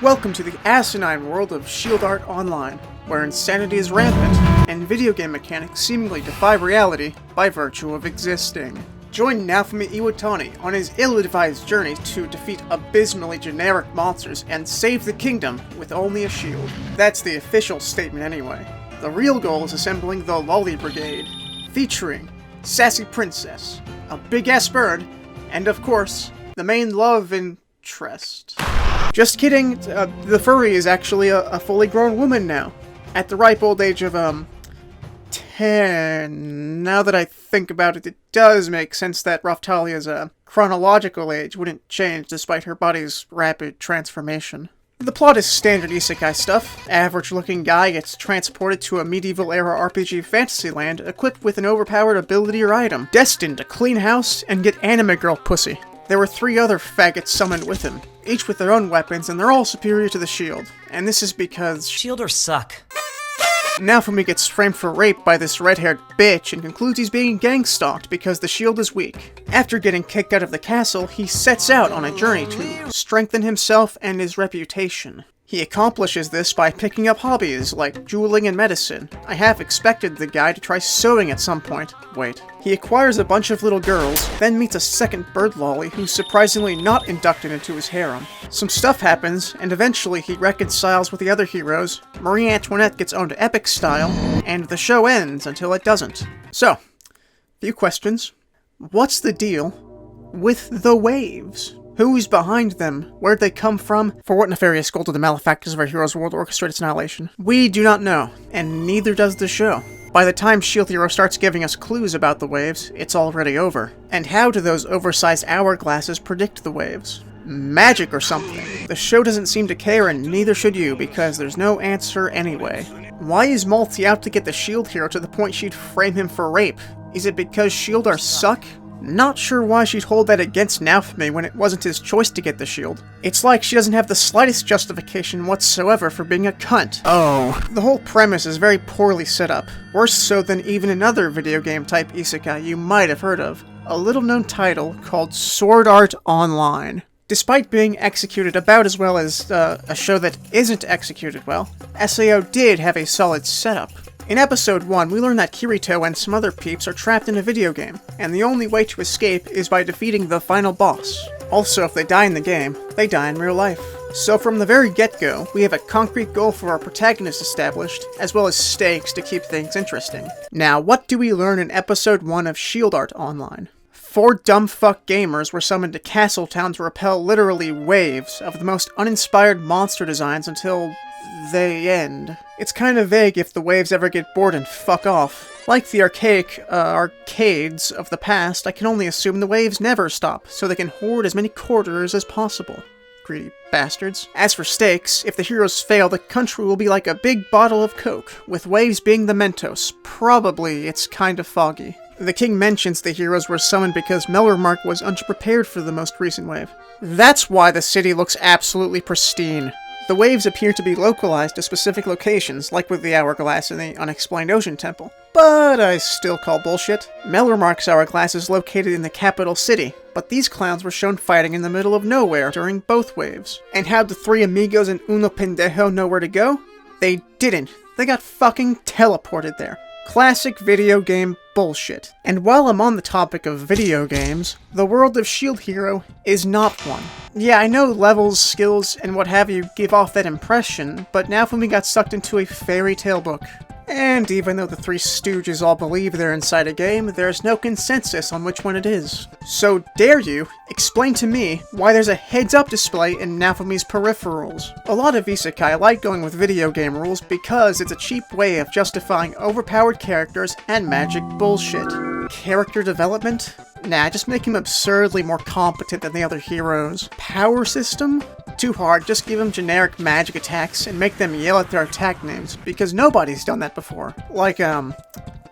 Welcome to the asinine world of Shield Art Online, where insanity is rampant, and video game mechanics seemingly defy reality by virtue of existing. Join Naofumi Iwatani on his ill-advised journey to defeat abysmally generic monsters and save the kingdom with only a shield. That's the official statement anyway. The real goal is assembling the Lolly Brigade, featuring Sassy Princess, a big-ass bird, and of course, the main love interest. Just kidding, the furry is actually a fully grown woman now, at the ripe old age of, 10. Now that I think about it, it does make sense that Raphtalia's chronological age wouldn't change despite her body's rapid transformation. The plot is standard isekai stuff. Average-looking guy gets transported to a medieval-era RPG fantasy land equipped with an overpowered ability or item, destined to clean house and get anime girl pussy. There were 3 other faggots summoned with him, each with their own weapons, and they're all superior to the shield. And this is because Shielders suck. Naofumi gets framed for rape by this red-haired bitch and concludes he's being gang-stalked because the shield is weak. After getting kicked out of the castle, he sets out on a journey to strengthen himself and his reputation. He accomplishes this by picking up hobbies like jeweling and medicine. I half expected the guy to try sewing at some point. Wait. He acquires a bunch of little girls, then meets a second bird lolly who's surprisingly not inducted into his harem. Some stuff happens, and eventually he reconciles with the other heroes, Marie Antoinette gets owned epic style, and the show ends until it doesn't. So, few questions. What's the deal with the waves? Who's behind them? Where'd they come from? For what nefarious goal do the malefactors of our hero's world orchestrate its annihilation? We do not know, and neither does the show. By the time Shield Hero starts giving us clues about the waves, it's already over. And how do those oversized hourglasses predict the waves? Magic or something. The show doesn't seem to care, and neither should you, because there's no answer anyway. Why is Malty out to get the Shield Hero to the point she'd frame him for rape? Is it because Shieldars suck? Not sure why she'd hold that against Naofumi when it wasn't his choice to get the shield. It's like she doesn't have the slightest justification whatsoever for being a cunt. Oh. The whole premise is very poorly set up. Worse so than even another video game type isekai you might have heard of. A little known title called Sword Art Online. Despite being executed about as well as a show that isn't executed well, SAO did have a solid setup. In episode 1, we learn that Kirito and some other peeps are trapped in a video game, and the only way to escape is by defeating the final boss. Also, if they die in the game, they die in real life. So from the very get-go, we have a concrete goal for our protagonist established, as well as stakes to keep things interesting. Now, what do we learn in episode 1 of Shield Art Online? 4 dumb fuck gamers were summoned to Castletown to repel literally waves of the most uninspired monster designs until they end. It's kind of vague if the waves ever get bored and fuck off. Like the archaic arcades of the past, I can only assume the waves never stop, so they can hoard as many quarters as possible. Greedy bastards. As for stakes, if the heroes fail, the country will be like a big bottle of Coke, with waves being the Mentos. Probably it's kind of foggy. The king mentions the heroes were summoned because Melromark was unprepared for the most recent wave. That's why the city looks absolutely pristine. The waves appear to be localized to specific locations, like with the Hourglass in the Unexplained Ocean Temple. But I still call bullshit. Melromark's Hourglass is located in the capital city, but these clowns were shown fighting in the middle of nowhere during both waves. And how'd the 3 amigos and Uno Pendejo know where to go? They didn't. They got fucking teleported there. Classic video game bullshit. And while I'm on the topic of video games, the world of Shield Hero is not one. Yeah, I know levels, skills, and what have you give off that impression, but Naofumi got sucked into a fairy tale book. And even though the 3 stooges all believe they're inside a game, there's no consensus on which one it is. So dare you explain to me why there's a heads-up display in Naofumi's peripherals? A lot of isekai like going with video game rules because it's a cheap way of justifying overpowered characters and magic bullshit. Character development? Nah, just make him absurdly more competent than the other heroes. Power system? Too hard, just give them generic magic attacks and make them yell at their attack names, because nobody's done that before. Like,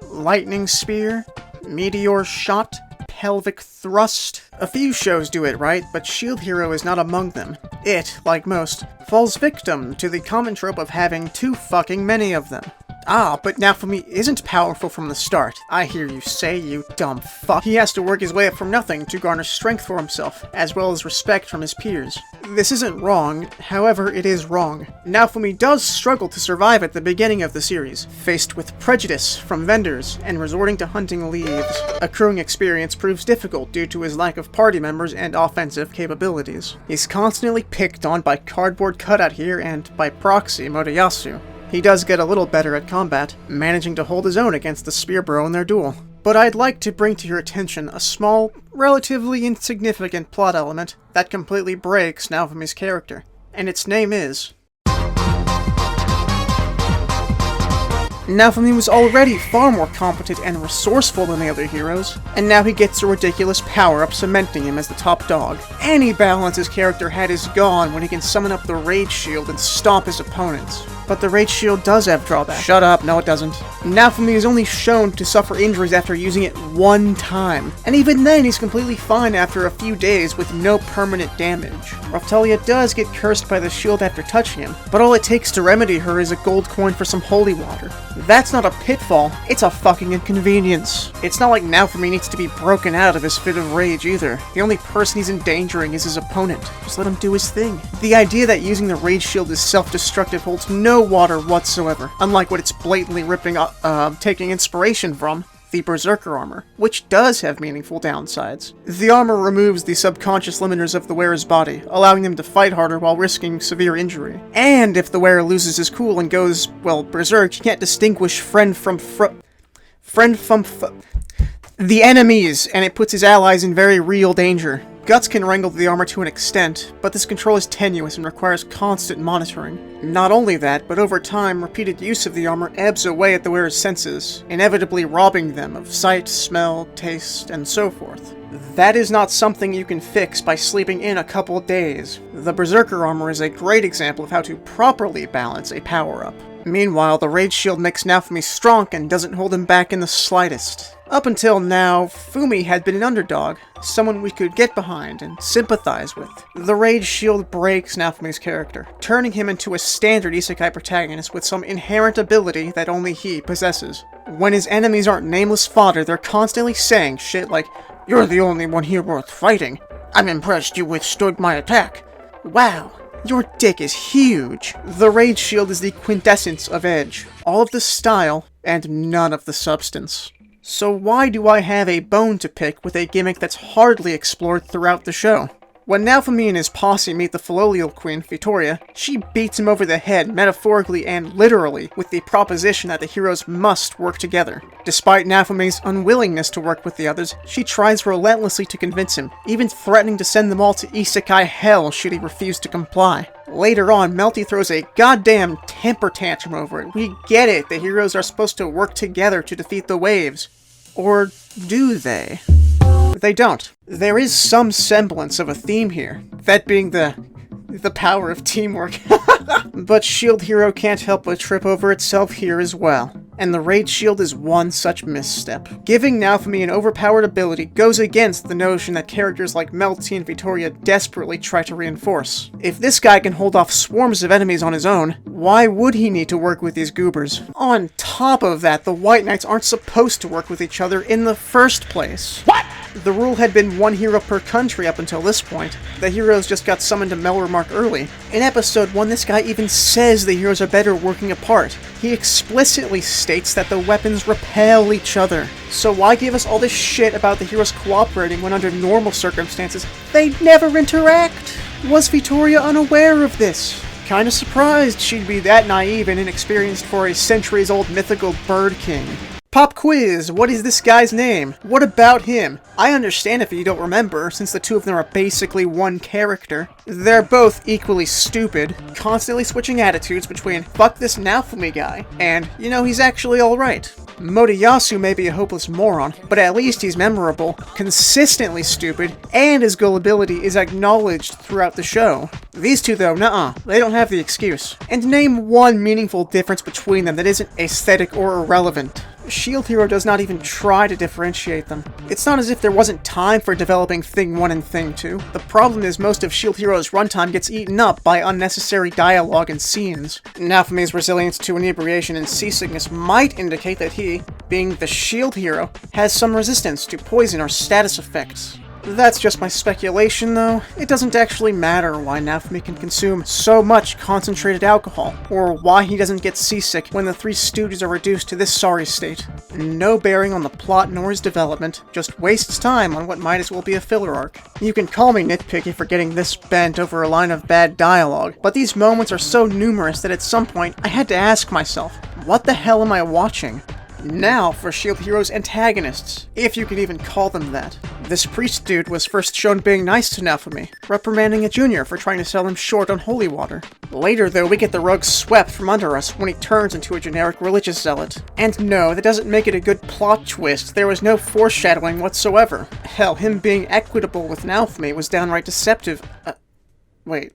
lightning spear, meteor shot, pelvic thrust. A few shows do it right, but Shield Hero is not among them. It, like most, falls victim to the common trope of having too fucking many of them. Ah, but Naofumi isn't powerful from the start. I hear you say, you dumb fuck. He has to work his way up from nothing to garner strength for himself, as well as respect from his peers. This isn't wrong, however it is wrong. Naofumi does struggle to survive at the beginning of the series, faced with prejudice from vendors and resorting to hunting leaves. Accruing experience proves difficult due to his lack of party members and offensive capabilities. He's constantly picked on by Cardboard Cutout here and, by proxy, Motoyasu. He does get a little better at combat, managing to hold his own against the Spear Bro in their duel. But I'd like to bring to your attention a small, relatively insignificant plot element that completely breaks Naofumi's character, and its name is... Naofumi was already far more competent and resourceful than the other heroes, and now he gets a ridiculous power-up cementing him as the top dog. Any balance his character had is gone when he can summon up the Rage Shield and stomp his opponents. But the Rage Shield does have drawbacks. Shut up, no it doesn't. Naofumi is only shown to suffer injuries after using it one time, and even then he's completely fine after a few days with no permanent damage. Raphtalia does get cursed by the shield after touching him, but all it takes to remedy her is a gold coin for some holy water. That's not a pitfall, it's a fucking inconvenience. It's not like Naofumi needs to be broken out of his fit of rage either. The only person he's endangering is his opponent. Just let him do his thing. The idea that using the Rage Shield is self-destructive holds no water whatsoever, unlike what it's blatantly taking inspiration from, the Berserker armor, which does have meaningful downsides. The armor removes the subconscious limiters of the wearer's body, allowing them to fight harder while risking severe injury. And if the wearer loses his cool and goes, well, berserk, he can't distinguish friend from the enemies, and it puts his allies in very real danger. Guts can wrangle the armor to an extent, but this control is tenuous and requires constant monitoring. Not only that, but over time, repeated use of the armor ebbs away at the wearer's senses, inevitably robbing them of sight, smell, taste, and so forth. That is not something you can fix by sleeping in a couple days. The Berserker armor is a great example of how to properly balance a power-up. Meanwhile, the Rage Shield makes Naofumi strong and doesn't hold him back in the slightest. Up until now, Fumi had been an underdog, someone we could get behind and sympathize with. The Rage Shield breaks Naofumi's character, turning him into a standard isekai protagonist with some inherent ability that only he possesses. When his enemies aren't nameless fodder, they're constantly saying shit like, "You're the only one here worth fighting. I'm impressed you withstood my attack. Wow. Your dick is huge." The Rage Shield is the quintessence of edge. All of the style, and none of the substance. So why do I have a bone to pick with a gimmick that's hardly explored throughout the show? When Naofumi and his posse meet the Fallolial Queen, Vittoria, she beats him over the head, metaphorically and literally, with the proposition that the heroes must work together. Despite Naofumi's unwillingness to work with the others, she tries relentlessly to convince him, even threatening to send them all to isekai hell should he refuse to comply. Later on, Melty throws a goddamn temper tantrum over it. We get it, the heroes are supposed to work together to defeat the waves. Or do they? They don't. There is some semblance of a theme here, that being the power of teamwork. But Shield Hero can't help but trip over itself here as well, and the Rage Shield is one such misstep. Giving Naofumi an overpowered ability goes against the notion that characters like Melty and Vittoria desperately try to reinforce. If this guy can hold off swarms of enemies on his own, why would he need to work with these goobers? On top of that, the White Knights aren't supposed to work with each other in the first place. What? The rule had been one hero per country up until this point. The heroes just got summoned to Melremark early. In episode 1, this guy even says the heroes are better working apart. He explicitly states that the weapons repel each other. So why give us all this shit about the heroes cooperating when under normal circumstances, they'd never interact? Was Vittoria unaware of this? Kinda surprised she'd be that naive and inexperienced for a centuries-old mythical bird king. Pop quiz, what is this guy's name? What about him? I understand if you don't remember, since the two of them are basically one character. They're both equally stupid, constantly switching attitudes between fuck this Naofumi guy, and, you know, he's actually alright. Motoyasu may be a hopeless moron, but at least he's memorable, consistently stupid, and his gullibility is acknowledged throughout the show. These two though, nuh-uh, they don't have the excuse. And name one meaningful difference between them that isn't aesthetic or irrelevant. Shield Hero does not even try to differentiate them. It's not as if there wasn't time for developing Thing 1 and Thing 2. The problem is most of Shield Hero's runtime gets eaten up by unnecessary dialogue and scenes. Naofumi's resilience to inebriation and seasickness might indicate that he, being the Shield Hero, has some resistance to poison or status effects. That's just my speculation, though. It doesn't actually matter why Naofumi can consume so much concentrated alcohol, or why he doesn't get seasick when the Three Stooges are reduced to this sorry state. No bearing on the plot nor his development, just wastes time on what might as well be a filler arc. You can call me nitpicky for getting this bent over a line of bad dialogue, but these moments are so numerous that at some point I had to ask myself, what the hell am I watching? Now for Shield Hero's antagonists, if you could even call them that. This priest dude was first shown being nice to Naofumi, reprimanding a junior for trying to sell him short on holy water. Later though, we get the rug swept from under us when he turns into a generic religious zealot. And no, that doesn't make it a good plot twist, there was no foreshadowing whatsoever. Hell, him being equitable with Naofumi was downright deceptive. Wait,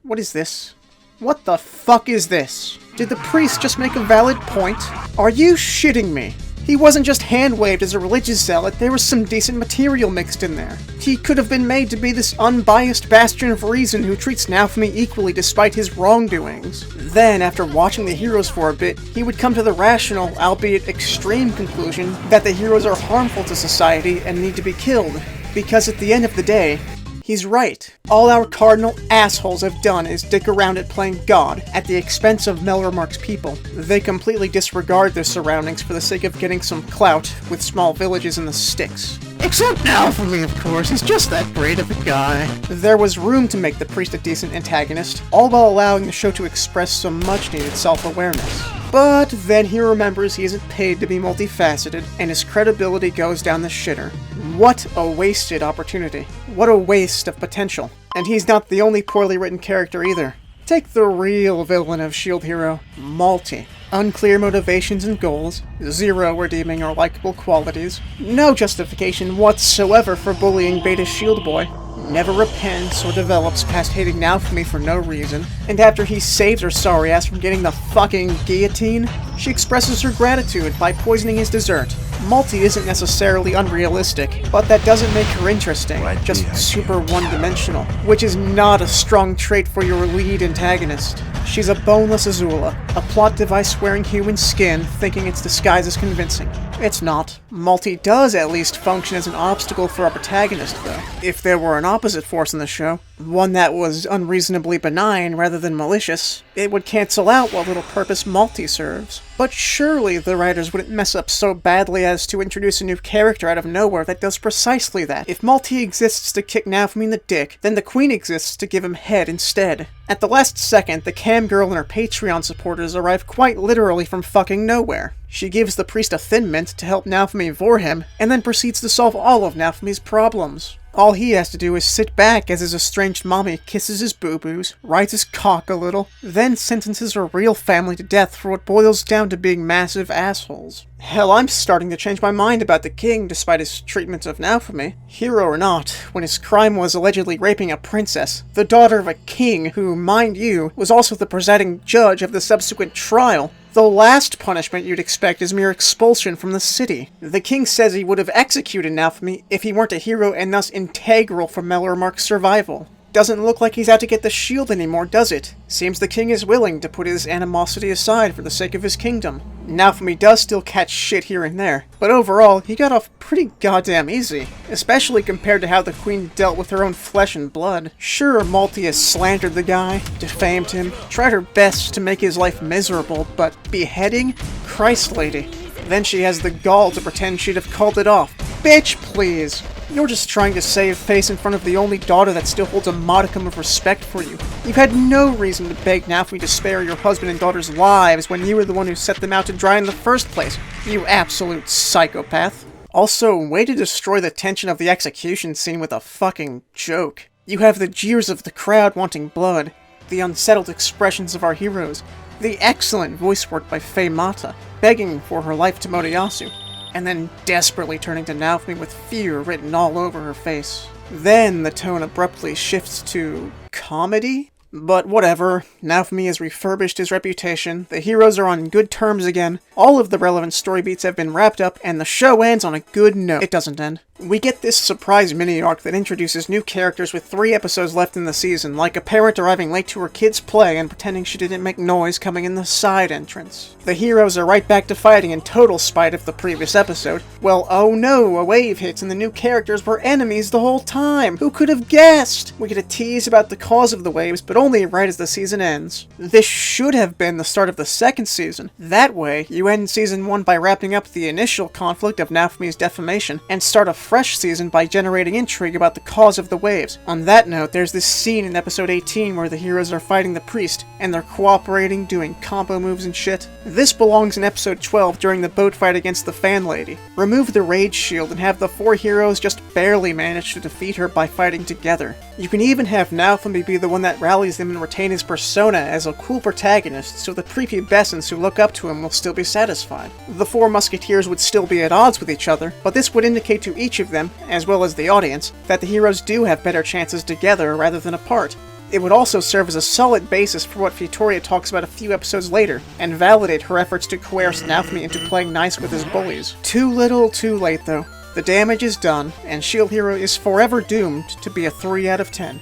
what is this? What the fuck is this? Did the priest just make a valid point? Are you shitting me? He wasn't just hand-waved as a religious zealot, there was some decent material mixed in there. He could have been made to be this unbiased bastion of reason who treats Naofumi equally despite his wrongdoings. Then, after watching the heroes for a bit, he would come to the rational, albeit extreme conclusion that the heroes are harmful to society and need to be killed. Because at the end of the day, he's right. All our cardinal assholes have done is dick around at playing God, at the expense of Melromark's people. They completely disregard their surroundings for the sake of getting some clout with small villages in the sticks. Except Naofumi, of course, he's just that great of a guy. There was room to make the priest a decent antagonist, all while allowing the show to express some much-needed self-awareness. But then he remembers he isn't paid to be multifaceted, and his credibility goes down the shitter. What a wasted opportunity. What a waste of potential. And he's not the only poorly written character either. Take the real villain of Shield Hero, Malty. Unclear motivations and goals, zero redeeming or likable qualities, no justification whatsoever for bullying Beta Shield Boy, never repents or develops past hating Naofumi for no reason, and after he saves her sorry ass from getting the fucking guillotine, she expresses her gratitude by poisoning his dessert. Malty isn't necessarily unrealistic, but that doesn't make her interesting, just super one-dimensional, which is not a strong trait for your lead antagonist. She's a boneless Azula, a plot device wearing human skin, thinking its disguise is convincing. It's not. Malty does at least function as an obstacle for our protagonist, though. If there were an opposite force in the show, one that was unreasonably benign rather than malicious, it would cancel out what little purpose Malty serves. But surely the writers wouldn't mess up so badly as to introduce a new character out of nowhere that does precisely that. If Malty exists to kick Naofumi in the dick, then the Queen exists to give him head instead. At the last second, the cam girl and her Patreon supporters arrive quite literally from fucking nowhere. She gives the priest a Thin Mint to help Naofumi vor him, and then proceeds to solve all of Naofumi's problems. All he has to do is sit back as his estranged mommy kisses his boo-boos, rides his cock a little, then sentences her real family to death for what boils down to being massive assholes. Hell, I'm starting to change my mind about the king despite his treatment of Naofumi. Hero or not, when his crime was allegedly raping a princess, the daughter of a king who, mind you, was also the presiding judge of the subsequent trial, the last punishment you'd expect is mere expulsion from the city. The king says he would have executed Naofumi if he weren't a hero and thus integral for Melromark's survival. Doesn't look like he's out to get the shield anymore, does it? Seems the king is willing to put his animosity aside for the sake of his kingdom. Naofumi does still catch shit here and there, but overall, he got off pretty goddamn easy, especially compared to how the queen dealt with her own flesh and blood. Sure, Malty has slandered the guy, defamed him, tried her best to make his life miserable, but beheading? Christ lady. Then she has the gall to pretend she'd have called it off. Bitch, please! You're just trying to save face in front of the only daughter that still holds a modicum of respect for you. You had no reason to beg Naofumi to spare your husband and daughter's lives when you were the one who set them out to dry in the first place, you absolute psychopath. Also, way to destroy the tension of the execution scene with a fucking joke. You have the jeers of the crowd wanting blood, the unsettled expressions of our heroes, the excellent voice work by Faye Mata, begging for her life to Moriyasu, and then desperately turning to Naofumi with fear written all over her face. Then the tone abruptly shifts to comedy? But whatever, Naofumi has refurbished his reputation, the heroes are on good terms again, all of the relevant story beats have been wrapped up, and the show ends on a good note. It doesn't end. We get this surprise mini-arc that introduces new characters with 3 episodes left in the season, like a parent arriving late to her kid's play and pretending she didn't make noise coming in the side entrance. The heroes are right back to fighting in total spite of the previous episode. Well, oh no, a wave hits and the new characters were enemies the whole time! Who could have guessed? We get a tease about the cause of the waves, but only right as the season ends. This should have been the start of the second season. That way, you end season 1 by wrapping up the initial conflict of Naofumi's defamation, and start a fresh season by generating intrigue about the cause of the waves. On that note, there's this scene in episode 18 where the heroes are fighting the priest, and they're cooperating, doing combo moves and shit. This belongs in episode 12 during the boat fight against the fan lady. Remove the rage shield and have the 4 heroes just barely manage to defeat her by fighting together. You can even have Naofumi be the one that rallies them and retain his persona as a cool protagonist, so the prepubescents who look up to him will still be satisfied. The 4 musketeers would still be at odds with each other, but this would indicate to each of them, as well as the audience, that the heroes do have better chances together rather than apart. It would also serve as a solid basis for what Futoria talks about a few episodes later, and validate her efforts to coerce Naofumi into playing nice with his bullies. Too little, too late though. The damage is done, and Shield Hero is forever doomed to be a 3 out of 10.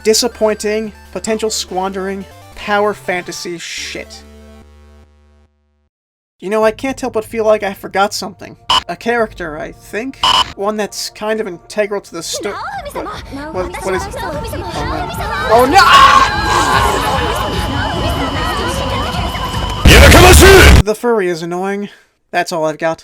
Disappointing, potential squandering, power fantasy shit. You know, I can't help but feel like I forgot something. A character, I think? One that's kind of integral to the story. What is it? Oh no! The furry is annoying. That's all I've got.